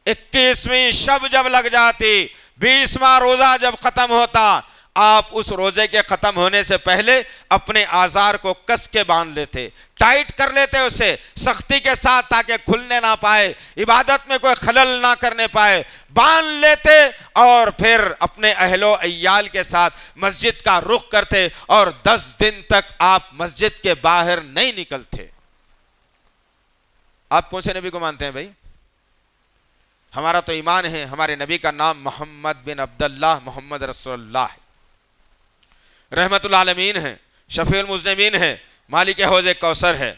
B: 21ویں شب جب لگ جاتی، 20واں روزہ جب ختم ہوتا، آپ اس روزے کے ختم ہونے سے پہلے اپنے آزار کو کس کے باندھ لیتے، ٹائٹ کر لیتے اسے سختی کے ساتھ تاکہ کھلنے نہ پائے، عبادت میں کوئی خلل نہ کرنے پائے، باندھ لیتے اور پھر اپنے اہل و عیال کے ساتھ مسجد کا رخ کرتے اور 10 دن تک آپ مسجد کے باہر نہیں نکلتے۔ آپ کون سے نبی کو مانتے ہیں بھائی؟ ہمارا تو ایمان ہے ہمارے نبی کا نام محمد بن عبداللہ محمد رسول اللہ ہے، رحمت العالمین ہے، شفیع المذنبین ہے، مالک حوض کوثر ہے۔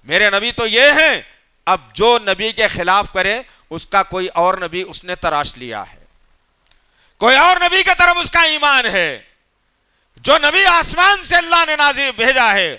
B: میرے نبی تو یہ ہیں، اب جو نبی کے خلاف کرے اس کا کوئی اور نبی اس نے تراش لیا ہے، کوئی اور نبی کی طرف اس کا ایمان ہے۔ جو نبی آسمان سے اللہ نے نازل بھیجا ہے،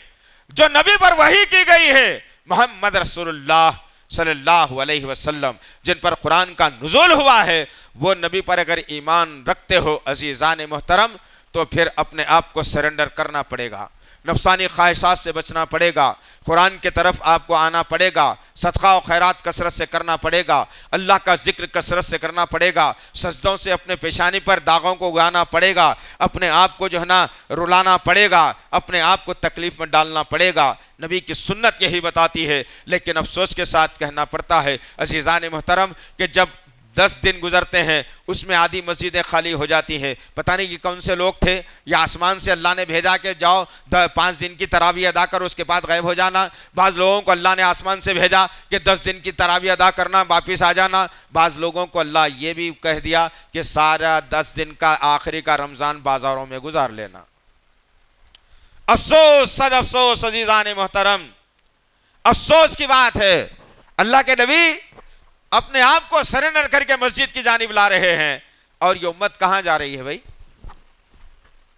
B: جو نبی پر وحی کی گئی ہے، محمد رسول اللہ صلی اللہ علیہ وسلم، جن پر قرآن کا نزول ہوا ہے، وہ نبی پر اگر ایمان رکھتے ہو عزیزان محترم تو پھر اپنے آپ کو سرنڈر کرنا پڑے گا، نفسانی خواہشات سے بچنا پڑے گا، قرآن کے طرف آپ کو آنا پڑے گا، صدقہ و خیرات کثرت سے کرنا پڑے گا، اللہ کا ذکر کثرت سے کرنا پڑے گا، سجدوں سے اپنے پیشانی پر داغوں کو اگانا پڑے گا، اپنے آپ کو جو ہے نا رلانا پڑے گا، اپنے آپ کو تکلیف میں ڈالنا پڑے گا۔ نبی کی سنت یہی بتاتی ہے، لیکن افسوس کے ساتھ کہنا پڑتا ہے عزیزان محترم کہ جب 10 دن گزرتے ہیں اس میں آدھی مسجدیں خالی ہو جاتی ہیں، پتہ نہیں کہ کون سے لوگ تھے، یا آسمان سے اللہ نے بھیجا کہ جاؤ 5 دن کی تراویح ادا کرو اس کے بعد غائب ہو جانا، بعض لوگوں کو اللہ نے آسمان سے بھیجا کہ 10 دن کی تراویح ادا کرنا واپس آ جانا، بعض لوگوں کو اللہ یہ بھی کہہ دیا کہ سارا 10 دن کا آخری کا رمضان بازاروں میں گزار لینا۔ افسوس، صد افسوس عزیزان محترم، افسوس کی بات ہے، اللہ کے نبی اپنے آپ کو سرنڈر کر کے مسجد کی جانب لا رہے ہیں، اور یہ امت کہاں جا رہی ہے بھائی؟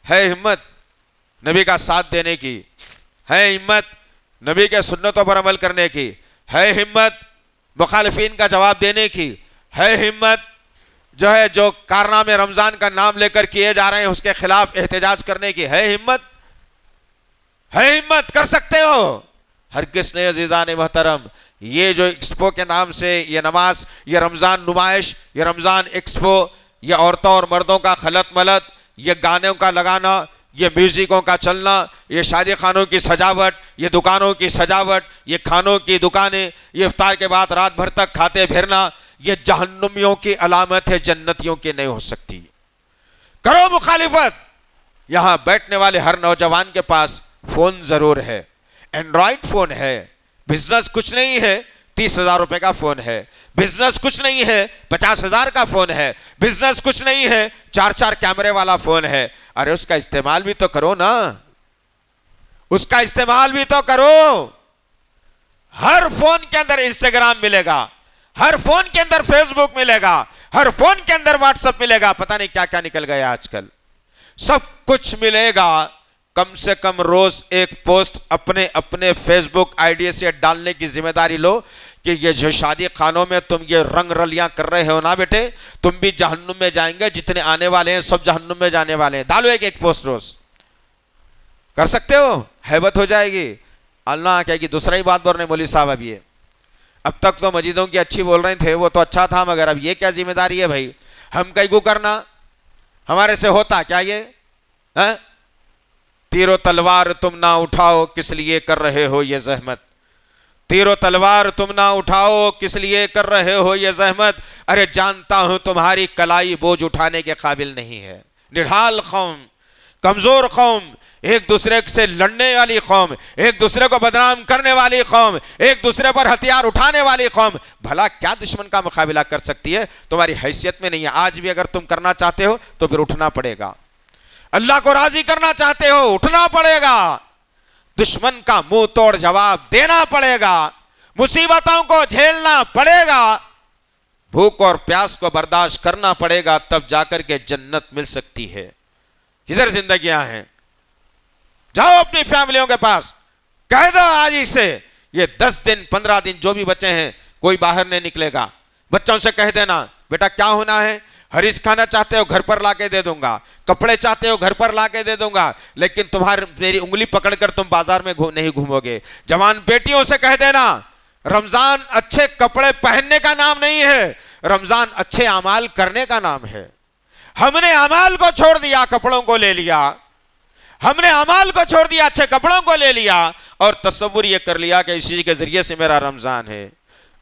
B: ہے ہمت نبی کا ساتھ دینے کی، ہے ہمت نبی کے سنتوں پر عمل کرنے کی، ہے ہمت مخالفین کا جواب دینے کی، ہے ہمت جو کارنامے رمضان کا نام لے کر کیے جا رہے ہیں اس کے خلاف احتجاج کرنے کی، ہے ہمت کر سکتے ہو؟ ہرگز نہیں عزیزان محترم۔ یہ جو ایکسپو کے نام سے یہ نماز، یہ رمضان نمائش، یہ رمضان ایکسپو، یہ عورتوں اور مردوں کا خلط ملط، یہ گانوں کا لگانا، یہ میوزکوں کا چلنا، یہ شادی خانوں کی سجاوٹ، یہ دکانوں کی سجاوٹ، یہ کھانوں کی دکانیں، یہ افطار کے بعد رات بھر تک کھاتے پھرنا، یہ جہنمیوں کی علامت ہے، جنتیوں کی نہیں ہو سکتی۔ کرو مخالفت۔ یہاں بیٹھنے والے ہر نوجوان کے پاس فون ضرور ہے، اینڈرائڈ فون ہے، بزنس کچھ نہیں ہے، 30,000 روپے کا فون ہے، بزنس کچھ نہیں ہے، 50,000 کا فون ہے، بزنس کچھ نہیں ہے، 4 کیمرے والا فون ہے۔ ارے اس کا استعمال بھی تو کرو نا، اس کا استعمال بھی تو کرو۔ ہر فون کے اندر انسٹاگرام ملے گا، ہر فون کے اندر فیس بک ملے گا، ہر فون کے اندر واٹس ایپ ملے گا، پتہ نہیں کیا کیا نکل گیا آج کل، سب کچھ ملے گا۔ کم سے کم روز ایک پوسٹ اپنے فیس بک آئی ڈی سے ڈالنے کی ذمہ داری لو کہ یہ جو شادی خانوں میں تم یہ رنگ رلیاں کر رہے ہو نا بیٹے، تم بھی جہنم میں جائیں گے، جتنے آنے والے ہیں سب جہنم میں جانے والے ہیں۔ ڈالو ایک پوسٹ روز، کر سکتے ہو؟ ہیبت ہو جائے گی۔ اللہ کہے گی دوسرا ہی بات بول رہے ہیں مولوی صاحب، اب یہ اب تک تو مسجدوں کی اچھی بول رہے تھے، وہ تو اچھا تھا، مگر اب یہ کیا ذمہ داری ہے بھائی؟ ہم کہیں کو کرنا، ہمارے سے ہوتا کیا یہ؟ تیر و تلوار تم نہ اٹھاؤ کس لیے کر رہے ہو یہ زحمت، تیر و تلوار تم نہ اٹھاؤ کس لیے کر رہے ہو یہ زحمت، ارے جانتا ہوں تمہاری کلائی بوجھ اٹھانے کے قابل نہیں ہے۔ نڈھال قوم، کمزور قوم، ایک دوسرے سے لڑنے والی قوم، ایک دوسرے کو بدنام کرنے والی قوم، ایک دوسرے پر ہتھیار اٹھانے والی قوم، بھلا کیا دشمن کا مقابلہ کر سکتی ہے؟ تمہاری حیثیت میں نہیں ہے۔ آج بھی اگر تم کرنا چاہتے ہو تو پھر اٹھنا پڑے گا، اللہ کو راضی کرنا چاہتے ہو اٹھنا پڑے گا، دشمن کا منہ توڑ جواب دینا پڑے گا، مصیبتوں کو جھیلنا پڑے گا، بھوک اور پیاس کو برداشت کرنا پڑے گا، تب جا کر کے جنت مل سکتی ہے۔ کدھر زندگیاں ہیں؟ جاؤ اپنی فیملیوں کے پاس، کہہ دو آج ہی سے یہ 10 دن 15 دن جو بھی بچے ہیں کوئی باہر نہیں نکلے گا۔ بچوں سے کہہ دینا بیٹا کیا ہونا ہے، ہریش کھانا چاہتے ہو گھر پر لا کے دے دوں گا، کپڑے چاہتے ہو گھر پر لا کے دے دوں گا، لیکن میری انگلی پکڑ کر تم بازار میں نہیں گھومو گے۔ جوان بیٹیوں سے کہہ دینا رمضان اچھے کپڑے پہننے کا نام نہیں ہے، رمضان اچھے اعمال کرنے کا نام ہے۔ ہم نے اعمال کو چھوڑ دیا، کپڑوں کو لے لیا، ہم نے اعمال کو چھوڑ دیا، اچھے کپڑوں کو لے لیا، اور تصور یہ کر لیا کہ اسی کے ذریعے سے میرا رمضان ہے۔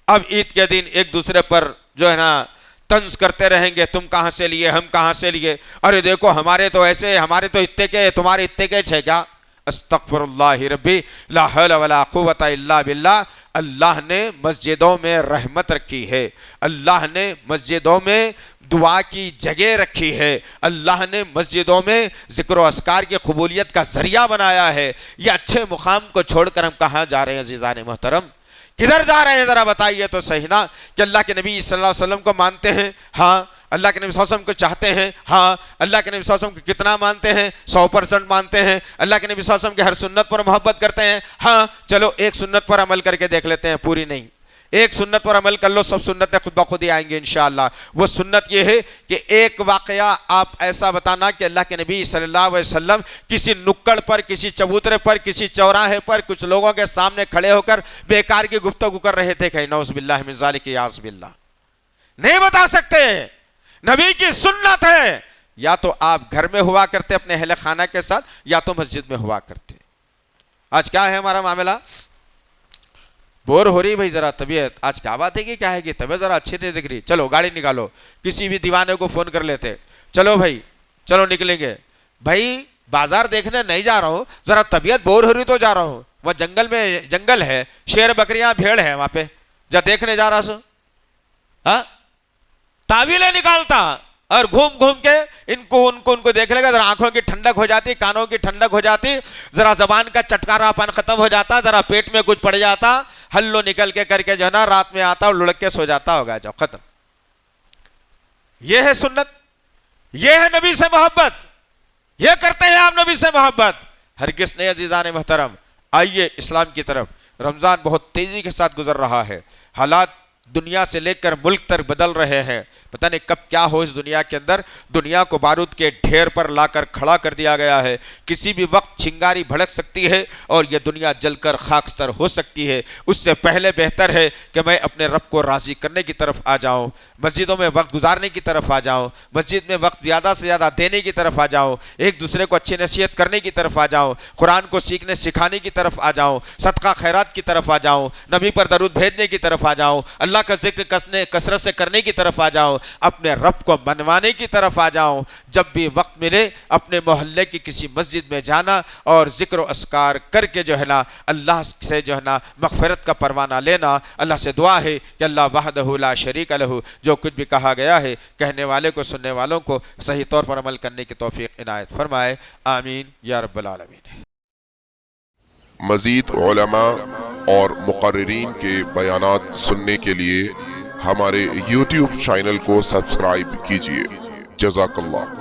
B: اب عید کے دن ایک دوسرے پر جو ہے نا طنز کرتے رہیں گے، تم کہاں سے لیے، ہم کہاں سے لیے، ارے دیکھو ہمارے تو ایسے، ہمارے تو اتنے کے، تمہارے اتنے کے ہے کیا؟ استغفر اللہ ربی لا حول ولا قوت الا باللہ۔ اللہ نے مسجدوں میں رحمت رکھی ہے، اللہ نے مسجدوں میں دعا کی جگہ رکھی ہے، اللہ نے مسجدوں میں ذکر و اذکار کی قبولیت کا ذریعہ بنایا ہے۔ یہ اچھے مقام کو چھوڑ کر ہم کہاں جا رہے ہیں عزیزان محترم؟ کدھر جا رہے ہیں ذرا بتائیے تو صحیح نا؟ کہ اللہ کے نبی صلی اللہ علیہ وسلم کو مانتے ہیں، ہاں۔ اللہ کے نبی صلی اللہ علیہ وسلم کو چاہتے ہیں، ہاں۔ اللہ کے نبی صلی اللہ علیہ وسلم کو کتنا مانتے ہیں؟ 100% مانتے ہیں۔ اللہ کے نبی صلی اللہ علیہ وسلم کی ہر سنت پر محبت کرتے ہیں، ہاں۔ چلو ایک سنت پر عمل کر کے دیکھ لیتے ہیں، پوری نہیں، ایک سنت پر عمل کر لو، سب سنتیں خود بخود ہی آئیں گے انشاءاللہ۔ وہ سنت یہ ہے کہ ایک واقعہ آپ ایسا بتانا کہ اللہ کے نبی صلی اللہ علیہ وسلم کسی نکڑ پر، کسی چبوترے پر، کسی چوراہے پر کچھ لوگوں کے سامنے کھڑے ہو کر بیکار کی گفتگو کر رہے تھے، کہ نعوذ باللہ من ذالک، یاذ باللہ، نہیں بتا سکتے۔ نبی کی سنت ہے، یا تو آپ گھر میں ہوا کرتے اپنے اہل خانہ کے ساتھ، یا تو مسجد میں ہوا کرتے۔ آج کیا ہے ہمارا معاملہ؟ بور ہو رہی بھائی ذرا طبیعت، آج کیا بات ہے کہ کیا ہے کہ طبیعت ذرا اچھی نہیں دکھ رہی، چلو گاڑی نکالو، کسی بھی دیوانے کو فون کر لیتے، چلو بھائی چلو نکلیں گے۔ بھائی بازار دیکھنے نہیں جا رہا ہوں، ذرا طبیعت بور ہو رہی تو جا رہا ہوں، وہ جنگل میں جنگل ہے، شیر بکریاں بھیڑ ہے وہاں پہ، جا دیکھنے جا رہا سو، ہاں؟ تعویلیں نکالتا اور گھوم گھوم کے ان کو دیکھ لے گا، ذرا آنکھوں کی ٹھنڈک ہو جاتی، کانوں کی ٹھنڈک ہو جاتی، ذرا زبان کا چٹکارا پن ختم ہو جاتا، ذرا پیٹ میں کچھ پڑ جاتا، ہلو نکل کے کر کے جو ہے نا رات میں آتا اور لڑک کے سو جاتا ہوگا، جو ختم۔ یہ ہے سنت، یہ ہے نبی سے محبت، یہ کرتے ہیں آپ نبی سے محبت؟ ہرگز نہیں عزیزان محترم۔ آئیے اسلام کی طرف۔ رمضان بہت تیزی کے ساتھ گزر رہا ہے، حالات دنیا سے لے کر ملک تک بدل رہے ہیں، پتہ نہیں کب کیا ہو اس دنیا کے اندر۔ دنیا کو بارود کے ڈھیر پر لا کر کھڑا کر دیا گیا ہے، کسی بھی وقت چنگاری بھڑک سکتی ہے اور یہ دنیا جل کر خاکستر ہو سکتی ہے۔ اس سے پہلے بہتر ہے کہ میں اپنے رب کو راضی کرنے کی طرف آ جاؤں، مسجدوں میں وقت گزارنے کی طرف آ جاؤں، مسجد میں وقت زیادہ سے زیادہ دینے کی طرف آ جاؤں، ایک دوسرے کو اچھی نصیحت کرنے کی طرف آ جاؤں، قرآن کو سیکھنے سکھانے کی طرف آ جاؤں، صدقہ خیرات کی طرف آ جاؤں، نبی پر درود بھیجنے کی طرف آ جاؤں، اللہ کا ذکر کثرت سے کرنے کی طرف آ جاؤں، اپنے رب کو منوانے کی طرف آ جاؤں۔ جب بھی وقت ملے اپنے محلے کی کسی مسجد میں جانا اور ذکر و اذکار کر کے جو ہے نا اللہ سے جو ہے نا مغفرت کا پروانہ لینا۔ اللہ سے دعا ہے کہ اللہ وحدہ لا شریک لہ، جو کچھ بھی کہا گیا ہے کہنے والے کو سننے والوں کو صحیح طور پر عمل کرنے کی توفیق عنایت فرمائے، آمین یا رب العالمین۔
C: مزید علماء اور مقررین کے بیانات سننے کے لیے ہمارے YouTube چینل کو سبسکرائب کیجیے۔ جزاک اللہ۔